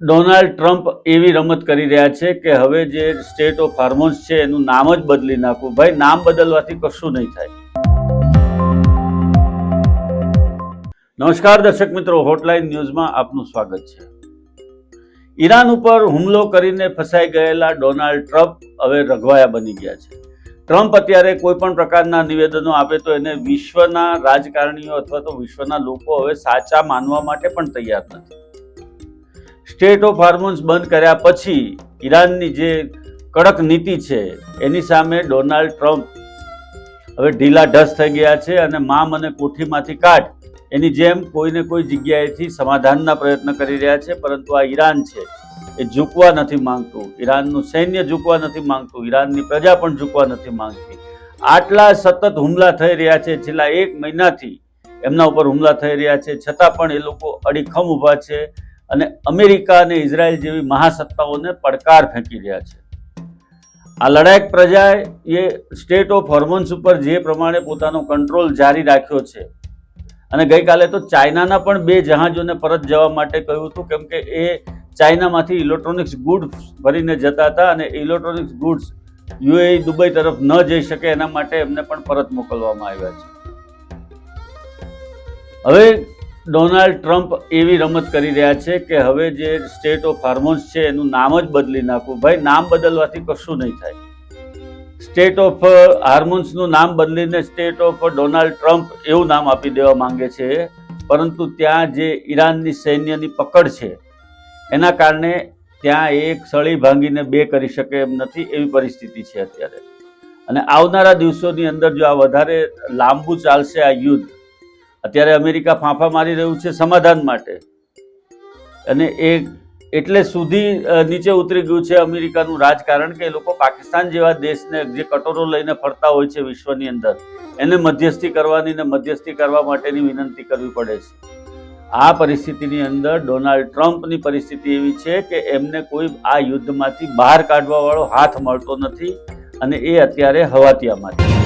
Donald Trump એવી રમત કરી રહ્યા છે કે હવે જે સ્ટેટ ઓફ હોર્મોન્સ છે એનું નામ જ બદલી નાખવું. ભાઈ, નામ બદલવાથી કશું નહીં થાય. નમસ્કાર દર્શક મિત્રો, હોટલાઇન ન્યૂઝમાં આપનું સ્વાગત છે. ઈરાન ઉપર હુમલો કરીને ફસાઈ ગયેલા ડોનાલ્ડ ટ્રમ્પ હવે રઘવાયા બની ગયા છે. ટ્રમ્પ અત્યારે કોઈ પણ પ્રકારના નિવેદનો આપે તો એને વિશ્વના રાજકારણીઓ અથવા તો વિશ્વના લોકો હવે સાચા માનવા માટે પણ તૈયાર નથી. સ્ટેટ ઓફ હોર્મોન્સ બંધ કર્યા પછી ઈરાનની જે કડક નીતિ છે એની સામે ડોનાલ્ડ ટ્રમ્પ હવે ઢીલા ઢસ થઈ ગયા છે અને માં મને કોઠીમાંથી કાઢ એની જેમ કોઈને કોઈ જગ્યાએથી સમાધાનના પ્રયત્ન કરી રહ્યા છે. પરંતુ આ ઈરાન છે એ ઝૂકવા નથી માંગતું, ઈરાનનું સૈન્ય ઝૂકવા નથી માંગતું, ઈરાનની પ્રજા પણ ઝૂકવા નથી માંગતી. આટલા સતત હુમલા થઈ રહ્યા છે, છેલ્લા 1 મહિનાથી એમના ઉપર હુમલા થઈ રહ્યા છે, છતાં પણ એ લોકો અડીખમ ઊભા છે અને અમેરિકા અને ઇઝરાયલ જેવી મહાસત્તાઓને પડકાર ફેંકી રહ્યા છે. આ લડાયક પ્રજાએ એ સ્ટેટ ઓફ હોર્મોન્સ ઉપર જે પ્રમાણે પોતાનો કંટ્રોલ જારી રાખ્યો છે અને ગઈકાલે તો ચાઇનાના પણ 2 જહાજોને પરત જવા માટે કહ્યું હતું, કેમ કે એ ચાઇનામાંથી ઇલેક્ટ્રોનિક્સ ગુડ્સ ભરીને જતા હતા અને ઇલેક્ટ્રોનિક્સ ગુડ્સ યુએઈ દુબઈ તરફ ન જઈ શકે એના માટે એમને પણ પરત મોકલવામાં આવ્યા છે. હવે ડોનાલ્ડ ટ્રમ્પ એવી રમત કરી રહ્યા છે કે હવે જે સ્ટેટ ઓફ હોર્મોન્સ છે એનું નામ જ બદલી નાખવું. ભાઈ, નામ બદલવાથી કશું નહીં થાય. સ્ટેટ ઓફ હોર્મોન્સનું નામ બદલીને સ્ટેટ ઓફ ડોનાલ્ડ ટ્રમ્પ એવું નામ આપી દેવા માંગે છે, પરંતુ ત્યાં જે ઈરાનની સૈન્યની પકડ છે એના કારણે ત્યાં એક સળી ભાંગીને 2 કરી શકે એમ નથી, એવી પરિસ્થિતિ છે અત્યારે. અને આવનારા દિવસોની અંદર જો આ વધારે લાંબુ ચાલશે આ યુદ્ધ, અત્યારે અમેરિકા ફાંફા મારી રહ્યું છે સમાધાન માટે અને એ એટલે સુધી નીચે ઉતરી ગયું છે અમેરિકાનું રાજકારણ કે એ લોકો પાકિસ્તાન જેવા દેશને જે કટોરો લઈને ફરતા હોય છે વિશ્વની અંદર એને મધ્યસ્થી કરવાની ને મધ્યસ્થી કરવા માટેની વિનંતી કરવી પડે છે. આ પરિસ્થિતિની અંદર ડોનાલ્ડ ટ્રમ્પની પરિસ્થિતિ એવી છે કે એમને કોઈ આ યુદ્ધમાંથી બહાર કાઢવા વાળો હાથ મળતો નથી અને એ અત્યારે હવાતિયામાં છે.